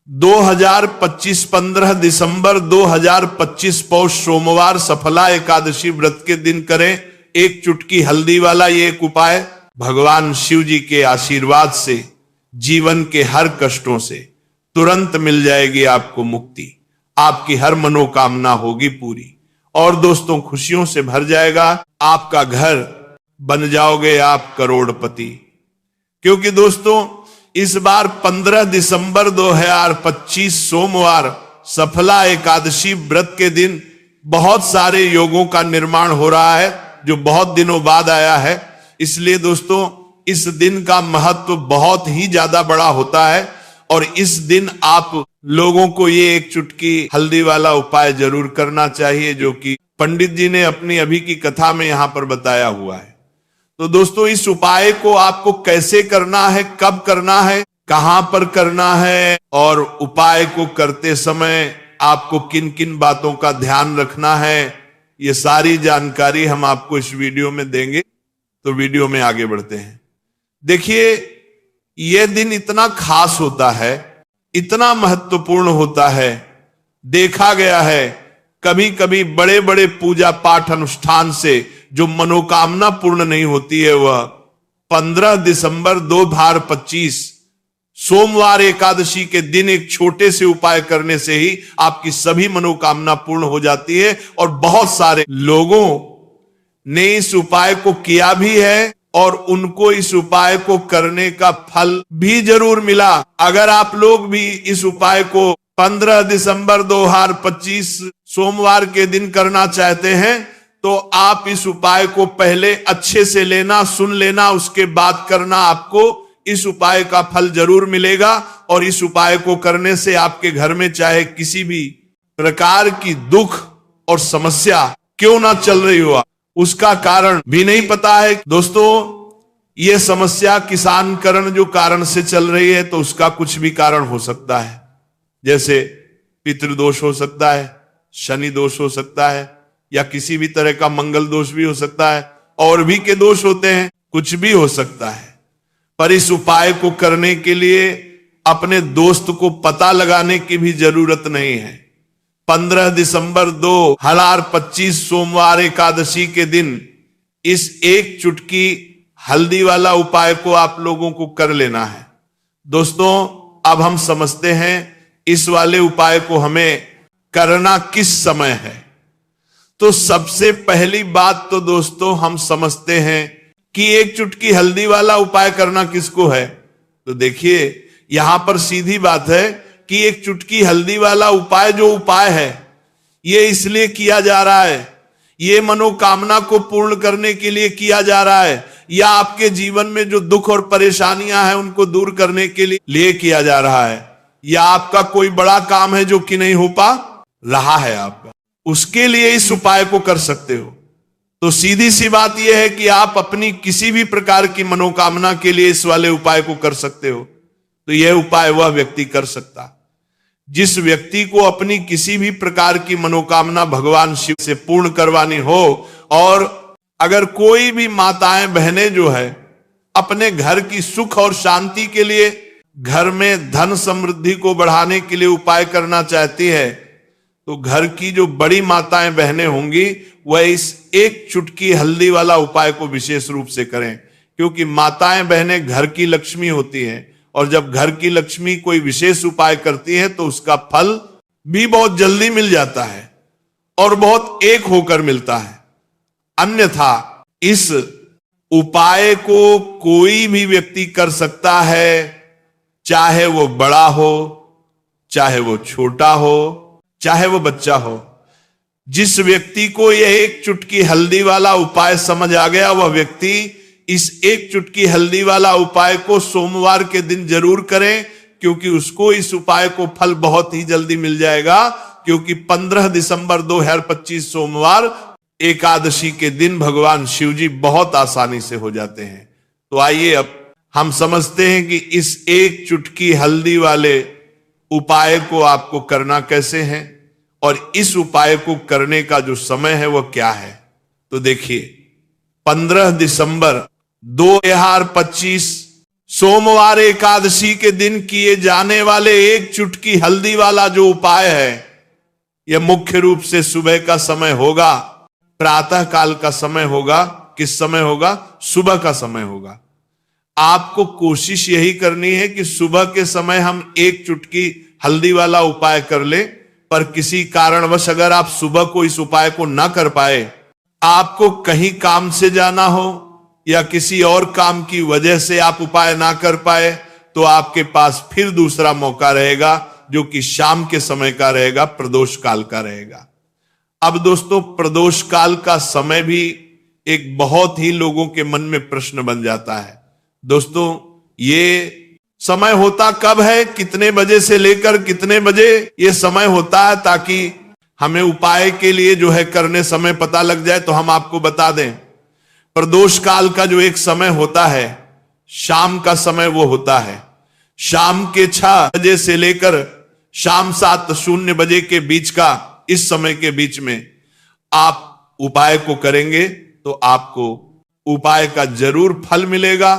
2025 15 दिसंबर 2025 पौष सोमवार सफला एकादशी व्रत के दिन करें एक चुटकी हल्दी वाला ये एक उपाय। भगवान शिव जी के आशीर्वाद से जीवन के हर कष्टों से तुरंत मिल जाएगी आपको मुक्ति, आपकी हर मनोकामना होगी पूरी और दोस्तों खुशियों से भर जाएगा आपका घर, बन जाओगे आप करोड़पति। क्योंकि दोस्तों इस बार 15 दिसंबर 2025 सोमवार सफला एकादशी व्रत के दिन बहुत सारे योगों का निर्माण हो रहा है जो बहुत दिनों बाद आया है। इसलिए दोस्तों इस दिन का महत्व बहुत ही ज्यादा बड़ा होता है और इस दिन आप लोगों को ये एक चुटकी हल्दी वाला उपाय जरूर करना चाहिए जो कि पंडित जी ने अपनी अभी की कथा में यहां पर बताया हुआ है। तो दोस्तों इस उपाय को आपको कैसे करना है, कब करना है, कहां पर करना है और उपाय को करते समय आपको किन किन बातों का ध्यान रखना है, ये सारी जानकारी हम आपको इस वीडियो में देंगे। तो वीडियो में आगे बढ़ते हैं। देखिए यह दिन इतना खास होता है, इतना महत्वपूर्ण होता है, देखा गया है कभी कभी बड़े बड़े पूजा पाठ अनुष्ठान से जो मनोकामना पूर्ण नहीं होती है वह 15 दिसंबर 2025 सोमवार एकादशी के दिन एक छोटे से उपाय करने से ही आपकी सभी मनोकामना पूर्ण हो जाती है। और बहुत सारे लोगों ने इस उपाय को किया भी है और उनको इस उपाय को करने का फल भी जरूर मिला। अगर आप लोग भी इस उपाय को 15 दिसंबर 2025 सोमवार के दिन करना चाहते हैं तो आप इस उपाय को पहले अच्छे से लेना, सुन लेना, उसके बाद करना। आपको इस उपाय का फल जरूर मिलेगा और इस उपाय को करने से आपके घर में चाहे किसी भी प्रकार की दुख और समस्या क्यों ना चल रही हो, उसका कारण भी नहीं पता है। दोस्तों यह समस्या किसान करण जो कारण से चल रही है तो उसका कुछ भी कारण हो सकता है, जैसे पितृदोष हो सकता है, शनि दोष हो सकता है या किसी भी तरह का मंगल दोष भी हो सकता है, और भी के दोष होते हैं, कुछ भी हो सकता है। पर इस उपाय को करने के लिए अपने दोस्त को पता लगाने की भी जरूरत नहीं है। 15 दिसंबर 2025 सोमवार एकादशी के दिन इस एक चुटकी हल्दी वाला उपाय को आप लोगों को कर लेना है। दोस्तों अब हम समझते हैं इस वाले उपाय को हमें करना किस समय है। तो सबसे पहली बात तो दोस्तों हम समझते हैं कि एक चुटकी हल्दी वाला उपाय करना किसको है। तो देखिए यहां पर सीधी बात है कि एक चुटकी हल्दी वाला उपाय जो उपाय है ये इसलिए किया जा रहा है, ये मनोकामना को पूर्ण करने के लिए किया जा रहा है या आपके जीवन में जो दुख और परेशानियां हैं उनको दूर करने के लिए किया जा रहा है, या आपका कोई बड़ा काम है जो कि नहीं हो पा रहा है आपका, उसके लिए इस उपाय को कर सकते हो। तो सीधी सी बात यह है कि आप अपनी किसी भी प्रकार की मनोकामना के लिए इस वाले उपाय को कर सकते हो। तो यह उपाय वह व्यक्ति कर सकता जिस व्यक्ति को अपनी किसी भी प्रकार की मनोकामना भगवान शिव से पूर्ण करवानी हो। और अगर कोई भी माताएं बहनें जो है अपने घर की सुख और शांति के लिए, घर में धन समृद्धि को बढ़ाने के लिए उपाय करना चाहती है तो घर की जो बड़ी माताएं बहनें होंगी वह इस एक चुटकी हल्दी वाला उपाय को विशेष रूप से करें, क्योंकि माताएं बहनें घर की लक्ष्मी होती हैं और जब घर की लक्ष्मी कोई विशेष उपाय करती है तो उसका फल भी बहुत जल्दी मिल जाता है और बहुत एक होकर मिलता है। अन्यथा इस उपाय को कोई भी व्यक्ति कर सकता है, चाहे वो बड़ा हो, चाहे वो छोटा हो, चाहे वो बच्चा हो। जिस व्यक्ति को यह एक चुटकी हल्दी वाला उपाय समझ आ गया वह व्यक्ति इस एक चुटकी हल्दी वाला उपाय को सोमवार के दिन जरूर करें, क्योंकि उसको इस उपाय को फल बहुत ही जल्दी मिल जाएगा। क्योंकि 15 दिसंबर 2025 सोमवार एकादशी के दिन भगवान शिव जी बहुत आसानी से हो जाते हैं। तो आइए अब हम समझते हैं कि इस एक चुटकी हल्दी वाले उपाय को आपको करना कैसे है और इस उपाय को करने का जो समय है वह क्या है। तो देखिए 15 दिसंबर 2025 सोमवार एकादशी के दिन किए जाने वाले एक चुटकी हल्दी वाला जो उपाय है, यह मुख्य रूप से सुबह का समय होगा, प्रातः काल का समय होगा। किस समय होगा? सुबह का समय होगा। आपको कोशिश यही करनी है कि सुबह के समय हम एक चुटकी हल्दी वाला उपाय कर ले, पर किसी कारणवश अगर आप सुबह को इस उपाय को ना कर पाए, आपको कहीं काम से जाना हो या किसी और काम की वजह से आप उपाय ना कर पाए, तो आपके पास फिर दूसरा मौका रहेगा, जो कि शाम के समय का रहेगा, प्रदोष काल का रहेगा। अब दोस्तों, प्रदोष काल का समय भी एक बहुत ही लोगों के मन में प्रश्न बन जाता है। दोस्तों, ये समय होता कब है, कितने बजे से लेकर कितने बजे ये समय होता है, ताकि हमें उपाय के लिए जो है करने समय पता लग जाए, तो हम आपको बता दें। प्रदोष काल का जो एक समय होता है, शाम का समय वो होता है। शाम के 6 बजे से लेकर शाम 7:00 बजे के बीच का, इस समय के बीच में आप उपाय को करेंगे तो आपको उपाय का जरूर फल मिलेगा।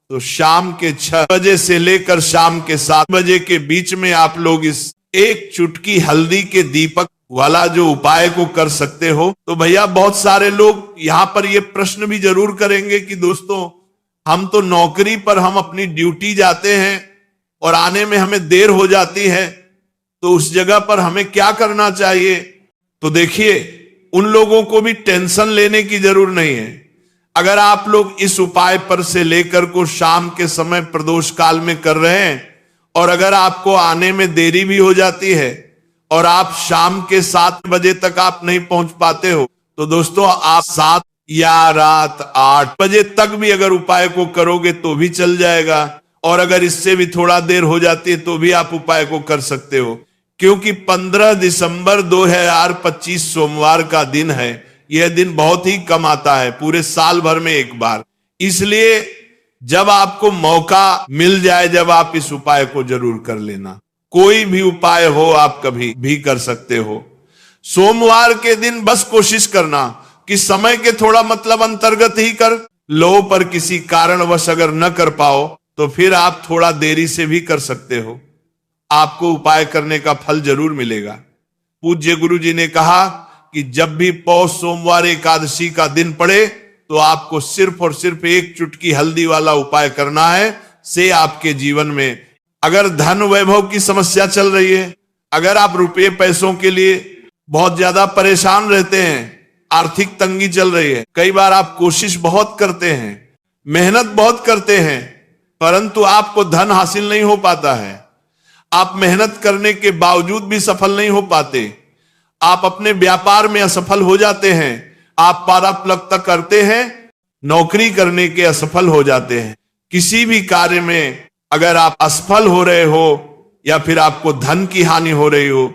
तो शाम के 6 बजे से लेकर शाम के 7 बजे के बीच में आप लोग इस एक चुटकी हल्दी के दीपक वाला जो उपाय को कर सकते हो। तो भैया, बहुत सारे लोग यहां पर ये प्रश्न भी जरूर करेंगे कि दोस्तों, हम तो नौकरी पर हम अपनी ड्यूटी जाते हैं और आने में हमें देर हो जाती है, तो उस जगह पर हमें क्या करना चाहिए? तो देखिए, उन लोगों को भी टेंशन लेने की जरूर नहीं है। अगर आप लोग इस उपाय पर से लेकर को शाम के समय प्रदोष काल में कर रहे हैं, और अगर आपको आने में देरी भी हो जाती है और आप शाम के 7 बजे तक आप नहीं पहुंच पाते हो, तो दोस्तों, आप 7 या रात 8 बजे तक भी अगर उपाय को करोगे तो भी चल जाएगा। और अगर इससे भी थोड़ा देर हो जाती है तो भी आप उपाय को कर सकते हो, क्योंकि 15 दिसंबर 2025 सोमवार का दिन है। यह दिन बहुत ही कम आता है, पूरे साल भर में एक बार। इसलिए जब आपको मौका मिल जाए, जब आप इस उपाय को जरूर कर लेना। कोई भी उपाय हो, आप कभी भी कर सकते हो। सोमवार के दिन बस कोशिश करना कि समय के थोड़ा मतलब अंतर्गत ही कर लो, पर किसी कारणवश अगर न कर पाओ तो फिर आप थोड़ा देरी से भी कर सकते हो। आपको उपाय करने का फल जरूर मिलेगा। पूज्य गुरु जी ने कहा कि जब भी पौष सोमवार एकादशी का दिन पड़े, तो आपको सिर्फ और सिर्फ एक चुटकी हल्दी वाला उपाय करना है। से आपके जीवन में अगर धन वैभव की समस्या चल रही है, अगर आप रुपये पैसों के लिए बहुत ज्यादा परेशान रहते हैं, आर्थिक तंगी चल रही है, कई बार आप कोशिश बहुत करते हैं, मेहनत बहुत करते हैं, परंतु आपको धन हासिल नहीं हो पाता है, आप मेहनत करने के बावजूद भी सफल नहीं हो पाते, आप अपने व्यापार में असफल हो जाते हैं, आप पारपलक तक करते हैं, नौकरी करने के असफल हो जाते हैं, किसी भी कार्य में अगर आप असफल हो रहे हो या फिर आपको धन की हानि हो रही हो,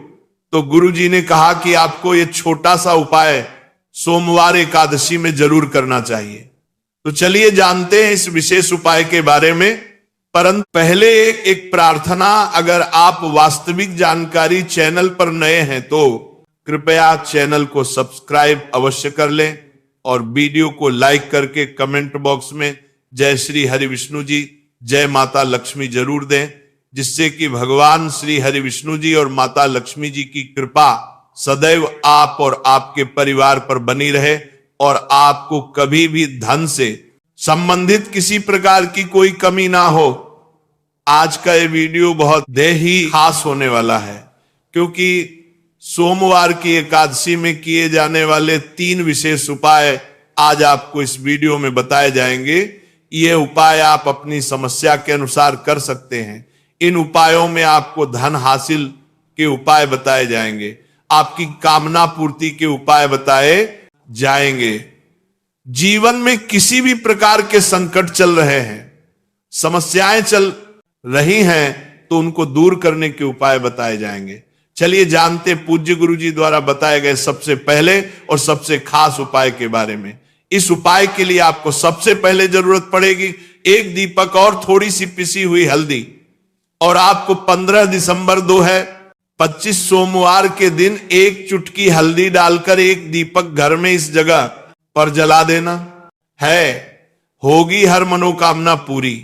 तो गुरु जी ने कहा कि आपको ये छोटा सा उपाय सोमवार एकादशी में जरूर करना चाहिए। तो चलिए जानते हैं इस विशेष उपाय के बारे में। परंतु पहले एक प्रार्थना, अगर आप वास्तविक जानकारी चैनल पर नए हैं तो कृपया चैनल को सब्सक्राइब अवश्य कर लें और वीडियो को लाइक करके कमेंट बॉक्स में जय श्री हरि विष्णु जी, जय माता लक्ष्मी जरूर दें, जिससे कि भगवान श्री हरि विष्णु जी और माता लक्ष्मी जी की कृपा सदैव आप और आपके परिवार पर बनी रहे और आपको कभी भी धन से संबंधित किसी प्रकार की कोई कमी ना हो। आज का ये वीडियो बहुत ही खास होने वाला है, क्योंकि सोमवार की एकादशी में किए जाने वाले 3 विशेष उपाय आज आपको इस वीडियो में बताए जाएंगे। ये उपाय आप अपनी समस्या के अनुसार कर सकते हैं। इन उपायों में आपको धन हासिल के उपाय बताए जाएंगे, आपकी कामना पूर्ति के उपाय बताए जाएंगे। जीवन में किसी भी प्रकार के संकट चल रहे हैं, समस्याएं चल रही हैं, तो उनको दूर करने के उपाय बताए जाएंगे। चलिए जानते पूज्य गुरु जी द्वारा बताए गए सबसे पहले और सबसे खास उपाय के बारे में। इस उपाय के लिए आपको सबसे पहले जरूरत पड़ेगी एक दीपक और थोड़ी सी पिसी हुई हल्दी, और आपको 15 दिसंबर 2025 सोमवार के दिन एक चुटकी हल्दी डालकर एक दीपक घर में इस जगह पर जला देना है। होगी हर मनोकामना पूरी।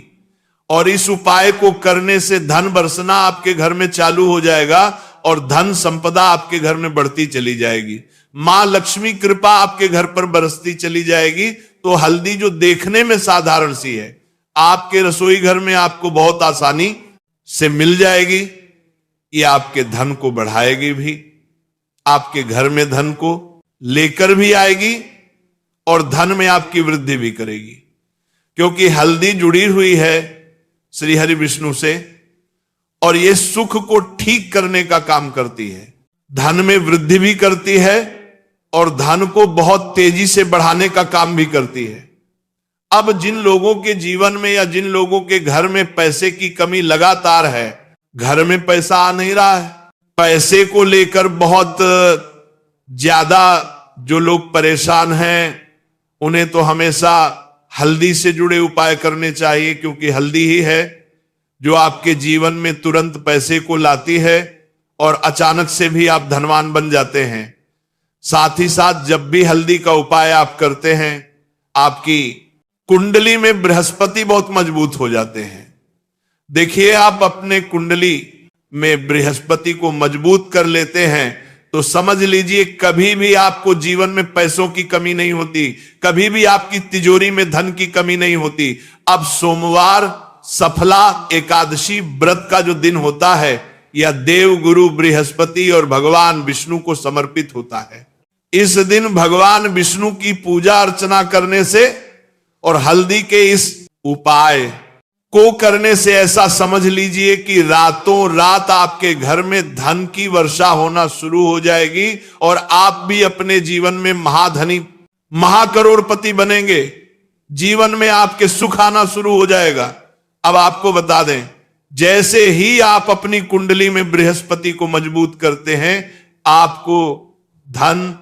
और इस उपाय को करने से धन बरसना आपके घर में चालू हो जाएगा और धन संपदा आपके घर में बढ़ती चली जाएगी। मां लक्ष्मी कृपा आपके घर पर बरसती चली जाएगी। तो हल्दी जो देखने में साधारण सी है, आपके रसोई घर में आपको बहुत आसानी से मिल जाएगी। ये आपके धन को बढ़ाएगी भी, आपके घर में धन को लेकर भी आएगी और धन में आपकी वृद्धि भी करेगी, क्योंकि हल्दी जुड़ी हुई है श्री हरि विष्णु से और ये सुख को ठीक करने का काम करती है, धन में वृद्धि भी करती है और धन को बहुत तेजी से बढ़ाने का काम भी करती है। अब जिन लोगों के जीवन में या जिन लोगों के घर में पैसे की कमी लगातार है, घर में पैसा आ नहीं रहा है, पैसे को लेकर बहुत ज्यादा जो लोग परेशान हैं, उन्हें तो हमेशा हल्दी से जुड़े उपाय करने चाहिए, क्योंकि हल्दी ही है जो आपके जीवन में तुरंत पैसे को लाती है और अचानक से भी आप धनवान बन जाते हैं। साथ ही साथ जब भी हल्दी का उपाय आप करते हैं, आपकी कुंडली में बृहस्पति बहुत मजबूत हो जाते हैं। देखिए, आप अपने कुंडली में बृहस्पति को मजबूत कर लेते हैं तो समझ लीजिए कभी भी आपको जीवन में पैसों की कमी नहीं होती, कभी भी आपकी तिजोरी में धन की कमी नहीं होती। अब सोमवार सफला एकादशी व्रत का जो दिन होता है, यह देव गुरु बृहस्पति और भगवान विष्णु को समर्पित होता है। इस दिन भगवान विष्णु की पूजा अर्चना करने से और हल्दी के इस उपाय को करने से ऐसा समझ लीजिए कि रातों रात आपके घर में धन की वर्षा होना शुरू हो जाएगी और आप भी अपने जीवन में महाधनी महाकरोड़पति बनेंगे। जीवन में आपके सुख आना शुरू हो जाएगा। अब आपको बता दें, जैसे ही आप अपनी कुंडली में बृहस्पति को मजबूत करते हैं, आपको धन,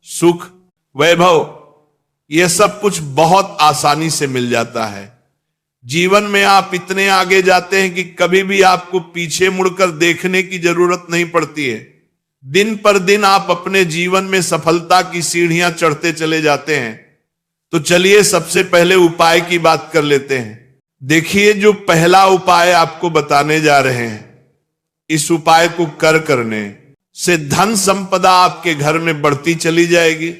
सुख, वैभव, यह सब कुछ बहुत आसानी से मिल जाता है। जीवन में आप इतने आगे जाते हैं कि कभी भी आपको पीछे मुड़कर देखने की जरूरत नहीं पड़ती है। दिन पर दिन आप अपने जीवन में सफलता की सीढ़ियां चढ़ते चले जाते हैं। तो चलिए सबसे पहले उपाय की बात कर लेते हैं। देखिए, जो पहला उपाय आपको बताने जा रहे हैं, इस उपाय को करने से धन संपदा आपके घर में बढ़ती चली जाएगी,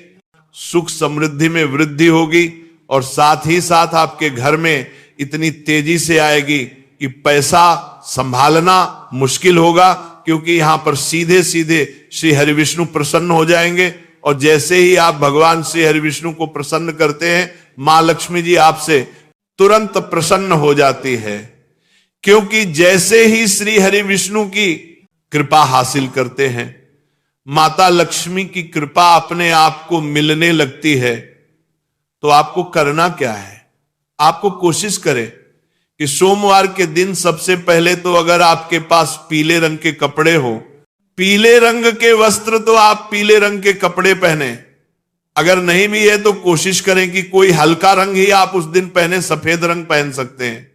सुख समृद्धि में वृद्धि होगी और साथ ही साथ आपके घर में इतनी तेजी से आएगी कि पैसा संभालना मुश्किल होगा, क्योंकि यहां पर सीधे सीधे श्री हरि विष्णु प्रसन्न हो जाएंगे। और जैसे ही आप भगवान श्री हरि विष्णु को प्रसन्न करते हैं, मां लक्ष्मी जी आपसे तुरंत प्रसन्न हो जाती है, क्योंकि जैसे ही श्री हरि विष्णु की कृपा हासिल करते हैं, माता लक्ष्मी की कृपा अपने आप को मिलने लगती है। तो आपको करना क्या है? आपको कोशिश करें कि सोमवार के दिन सबसे पहले तो अगर आपके पास पीले रंग के कपड़े हो, पीले रंग के वस्त्र, तो आप पीले रंग के कपड़े पहने। अगर नहीं भी है तो कोशिश करें कि कोई हल्का रंग ही आप उस दिन पहने। सफेद रंग पहन सकते हैं,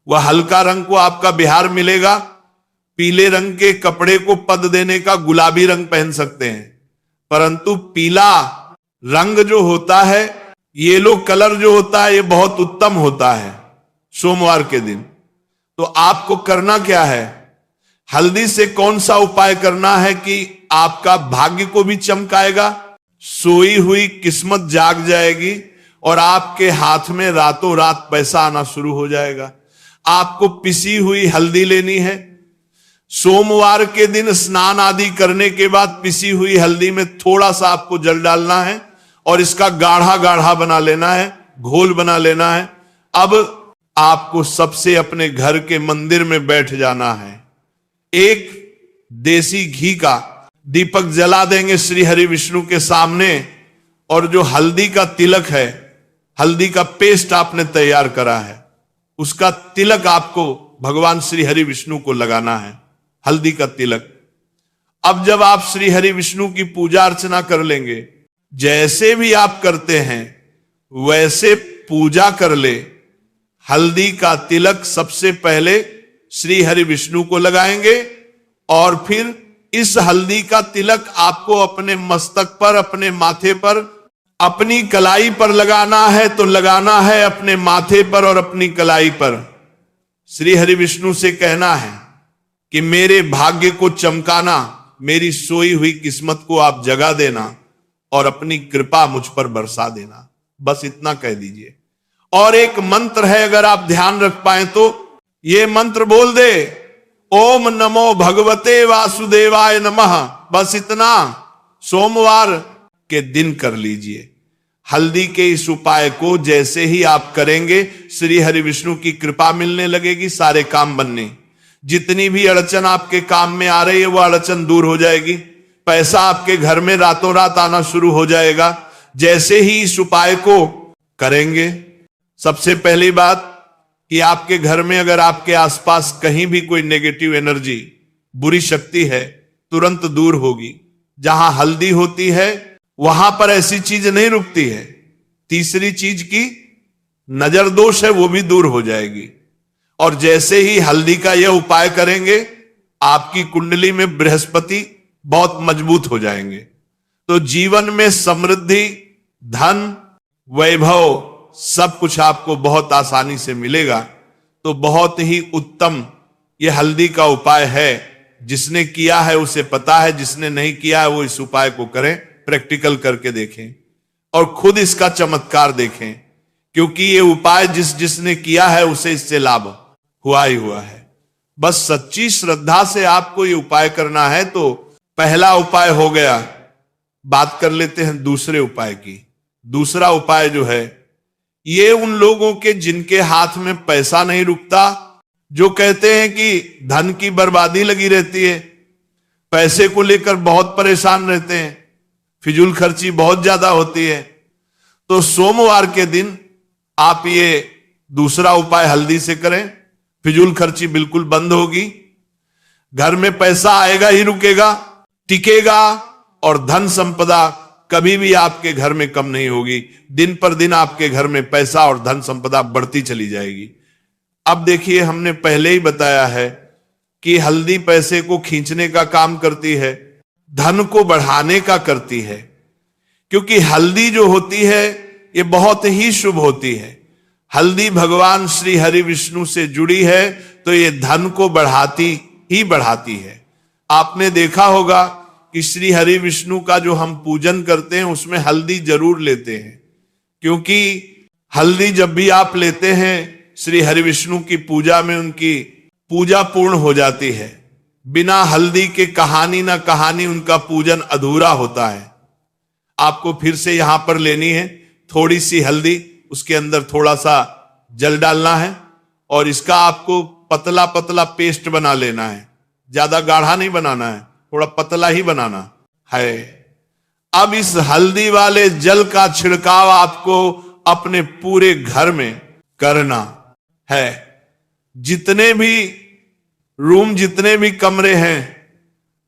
वह हल्का रंग को आपका बिहार मिलेगा। पीले रंग के कपड़े को पद देने का गुलाबी रंग पहन सकते हैं, परंतु पीला रंग जो होता है, येलो कलर जो होता है, ये बहुत उत्तम होता है सोमवार के दिन। तो आपको करना क्या है? हल्दी से कौन सा उपाय करना है कि आपका भाग्य को भी चमकाएगा, सोई हुई किस्मत जाग जाएगी और आपके हाथ में रातों रात पैसा आना शुरू हो जाएगा। आपको पिसी हुई हल्दी लेनी है। सोमवार के दिन स्नान आदि करने के बाद पिसी हुई हल्दी में थोड़ा सा आपको जल डालना है और इसका गाढ़ा गाढ़ा बना लेना है, घोल बना लेना है। अब आपको सबसे अपने घर के मंदिर में बैठ जाना है। एक देसी घी का दीपक जला देंगे श्री हरि विष्णु के सामने और जो हल्दी का तिलक है, हल्दी का पेस्ट आपने तैयार करा है, उसका तिलक आपको भगवान श्री हरि विष्णु को लगाना है, हल्दी का तिलक। अब जब आप श्री हरि विष्णु की पूजा अर्चना कर लेंगे, जैसे भी आप करते हैं वैसे पूजा कर ले। हल्दी का तिलक सबसे पहले श्री हरि विष्णु को लगाएंगे और फिर इस हल्दी का तिलक आपको अपने मस्तक पर, अपने माथे पर, अपनी कलाई पर लगाना है। तो लगाना है अपने माथे पर और अपनी कलाई पर। श्री हरि विष्णु से कहना है कि मेरे भाग्य को चमकाना, मेरी सोई हुई किस्मत को आप जगा देना और अपनी कृपा मुझ पर बरसा देना। बस इतना कह दीजिए। और एक मंत्र है, अगर आप ध्यान रख पाए तो ये मंत्र बोल दे, ओम नमो भगवते वासुदेवाय नमः। बस इतना सोमवार के दिन कर लीजिए। हल्दी के इस उपाय को जैसे ही आप करेंगे, श्री हरि विष्णु की कृपा मिलने लगेगी, सारे काम बनने। जितनी भी अड़चन आपके काम में आ रही है वो अड़चन दूर हो जाएगी। पैसा आपके घर में रातों रात आना शुरू हो जाएगा जैसे ही इस उपाय को करेंगे। सबसे पहली बात कि आपके घर में अगर आपके आसपास कहीं भी कोई नेगेटिव एनर्जी, बुरी शक्ति है, तुरंत दूर होगी। जहां हल्दी होती है वहां पर ऐसी चीज नहीं रुकती है। तीसरी चीज की नजर दोष है वो भी दूर हो जाएगी। और जैसे ही हल्दी का यह उपाय करेंगे, आपकी कुंडली में बृहस्पति बहुत मजबूत हो जाएंगे। तो जीवन में समृद्धि, धन, वैभव सब कुछ आपको बहुत आसानी से मिलेगा। तो बहुत ही उत्तम यह हल्दी का उपाय है। जिसने किया है उसे पता है, जिसने नहीं किया है वो इस उपाय को करें, प्रैक्टिकल करके देखें और खुद इसका चमत्कार देखें। क्योंकि ये उपाय जिसने किया है उसे इससे लाभ हुआ ही हुआ है। बस सच्ची श्रद्धा से आपको ये उपाय करना है। तो पहला उपाय हो गया। बात कर लेते हैं दूसरे उपाय की। दूसरा उपाय जो है ये उन लोगों के जिनके हाथ में पैसा नहीं रुकता, जो कहते हैं कि धन की बर्बादी लगी रहती है, पैसे को लेकर बहुत परेशान रहते हैं, फिजूल खर्ची बहुत ज्यादा होती है। तो सोमवार के दिन आप ये दूसरा उपाय हल्दी से करें, फिजूल खर्ची बिल्कुल बंद होगी, घर में पैसा आएगा ही रुकेगा, टिकेगा और धन संपदा कभी भी आपके घर में कम नहीं होगी। दिन पर दिन आपके घर में पैसा और धन संपदा बढ़ती चली जाएगी। अब देखिए, हमने पहले ही बताया है कि हल्दी पैसे को खींचने का काम करती है, धन को बढ़ाने का करती है। क्योंकि हल्दी जो होती है ये बहुत ही शुभ होती है। हल्दी भगवान श्री हरि विष्णु से जुड़ी है तो ये धन को बढ़ाती ही बढ़ाती है। आपने देखा होगा कि श्री हरि विष्णु का जो हम पूजन करते हैं उसमें हल्दी जरूर लेते हैं। क्योंकि हल्दी जब भी आप लेते हैं श्री हरि विष्णु की पूजा में उनकी पूजा पूर्ण हो जाती है। बिना हल्दी के कहानी ना कहानी उनका पूजन अधूरा होता है। आपको फिर से यहां पर लेनी है थोड़ी सी हल्दी, उसके अंदर थोड़ा सा जल डालना है और इसका आपको पतला पतला पेस्ट बना लेना है। ज्यादा गाढ़ा नहीं बनाना है, थोड़ा पतला ही बनाना है। अब इस हल्दी वाले जल का छिड़काव आपको अपने पूरे घर में करना है। जितने भी रूम, जितने भी कमरे हैं,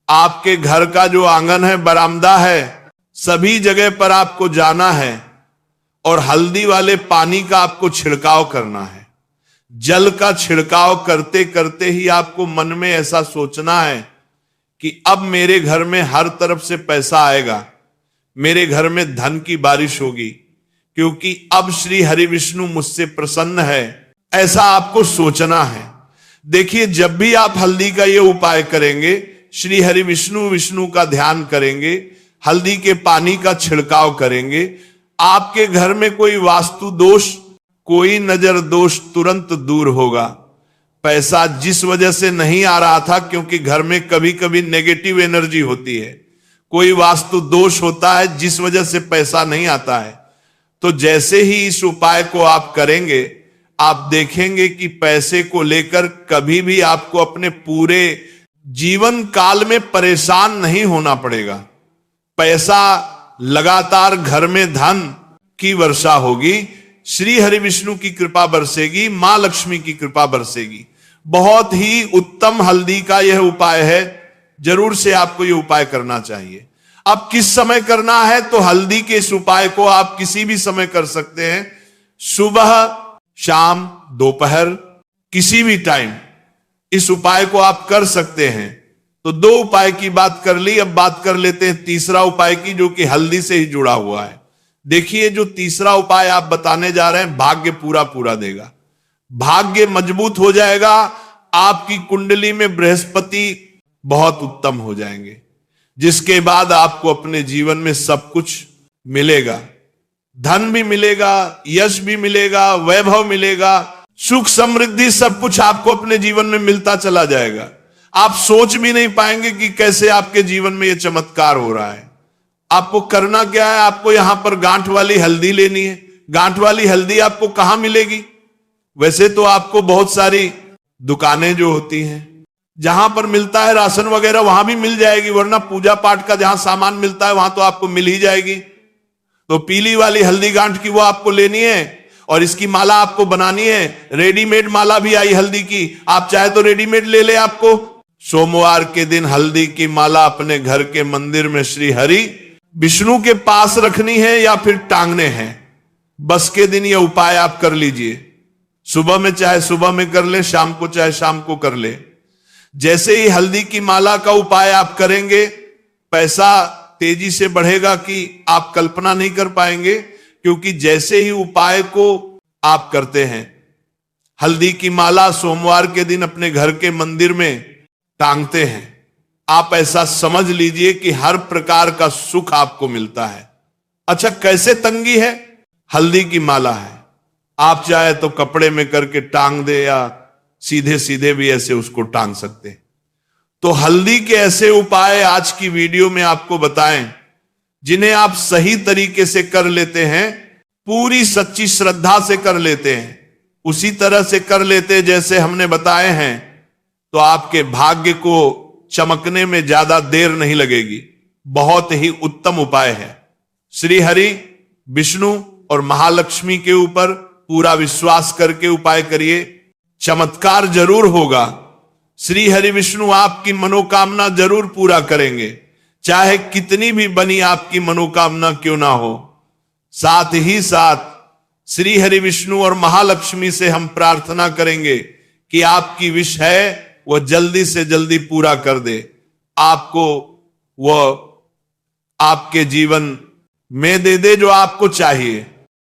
आपके घर का जो आंगन है, बरामदा है, सभी जगह पर आपको जाना है और हल्दी वाले पानी का आपको छिड़काव करना है। जल का छिड़काव करते करते ही आपको मन में ऐसा सोचना है कि अब मेरे घर में हर तरफ से पैसा आएगा, मेरे घर में धन की बारिश होगी, क्योंकि अब श्री हरि विष्णु मुझसे प्रसन्न है। ऐसा आपको सोचना है। देखिए, जब भी आप हल्दी का ये उपाय करेंगे, श्री हरि विष्णु का ध्यान करेंगे, हल्दी के पानी का छिड़काव करेंगे, आपके घर में कोई वास्तु दोष, कोई नजर दोष तुरंत दूर होगा। पैसा जिस वजह से नहीं आ रहा था, क्योंकि घर में कभी कभी नेगेटिव एनर्जी होती है, कोई वास्तु दोष होता है जिस वजह से पैसा नहीं आता है, तो जैसे ही इस उपाय को आप करेंगे, आप देखेंगे कि पैसे को लेकर कभी भी आपको अपने पूरे जीवन काल में परेशान नहीं होना पड़ेगा। पैसा लगातार घर में धन की वर्षा होगी, श्री हरि विष्णु की कृपा बरसेगी, मां लक्ष्मी की कृपा बरसेगी। बहुत ही उत्तम हल्दी का यह उपाय है, जरूर से आपको यह उपाय करना चाहिए। अब किस समय करना है, तो हल्दी के इस उपाय को आप किसी भी समय कर सकते हैं, सुबह, शाम, दोपहर, किसी भी टाइम इस उपाय को आप कर सकते हैं। तो दो उपाय की बात कर ली, अब बात कर लेते हैं तीसरा उपाय की, जो कि हल्दी से ही जुड़ा हुआ है। देखिए, जो तीसरा उपाय आप बताने जा रहे हैं, भाग्य पूरा पूरा देगा। भाग्य मजबूत हो जाएगा, आपकी कुंडली में बृहस्पति बहुत उत्तम हो जाएंगे, जिसके बाद आपको अपने जीवन में सब कुछ मिलेगा। धन भी मिलेगा, यश भी मिलेगा, वैभव मिलेगा, सुख समृद्धि सब कुछ आपको अपने जीवन में मिलता चला जाएगा। आप सोच भी नहीं पाएंगे कि कैसे आपके जीवन में यह चमत्कार हो रहा है। आपको करना क्या है, आपको यहां पर गांठ वाली हल्दी लेनी है। गांठ वाली हल्दी आपको कहां मिलेगी? वैसे तो आपको बहुत सारी दुकानें जो होती हैं जहां पर मिलता है राशन वगैरह, वहां भी मिल जाएगी, वरना पूजा पाठ का जहां सामान मिलता है वहां तो आपको मिल ही जाएगी। तो पीली वाली हल्दी गांठ की वो आपको लेनी है और इसकी माला आपको बनानी है। रेडीमेड माला भी आई हल्दी की, आप चाहे तो रेडीमेड ले ले। आपको सोमवार के दिन हल्दी की माला अपने घर के मंदिर में श्री हरि विष्णु के पास रखनी है या फिर टांगने हैं। बस के दिन यह उपाय आप कर लीजिए। सुबह में चाहे सुबह में कर ले, शाम को चाहे शाम को कर ले। जैसे ही हल्दी की माला का उपाय आप करेंगे, पैसा तेजी से बढ़ेगा कि आप कल्पना नहीं कर पाएंगे। क्योंकि जैसे ही उपाय को आप करते हैं, हल्दी की माला सोमवार के दिन अपने घर के मंदिर में टांगते हैं, आप ऐसा समझ लीजिए कि हर प्रकार का सुख आपको मिलता है। अच्छा, कैसे तंगी है? हल्दी की माला है, आप चाहे तो कपड़े में करके टांग दे या सीधे सीधे भी ऐसे उसको टांग सकते हैं। तो हल्दी के ऐसे उपाय आज की वीडियो में आपको बताएं, जिन्हें आप सही तरीके से कर लेते हैं, पूरी सच्ची श्रद्धा से कर लेते हैं, उसी तरह से कर लेते जैसे हमने बताए हैं, तो आपके भाग्य को चमकने में ज्यादा देर नहीं लगेगी। बहुत ही उत्तम उपाय है। श्री हरि विष्णु और महालक्ष्मी के ऊपर पूरा विश्वास करके उपाय करिए, चमत्कार जरूर होगा। श्री हरि विष्णु आपकी मनोकामना जरूर पूरा करेंगे, चाहे कितनी भी बनी आपकी मनोकामना क्यों ना हो। साथ ही साथ श्री हरि विष्णु और महालक्ष्मी से हम प्रार्थना करेंगे कि आपकी विश है वह जल्दी से जल्दी पूरा कर दे, आपको वह आपके जीवन में दे दे जो आपको चाहिए।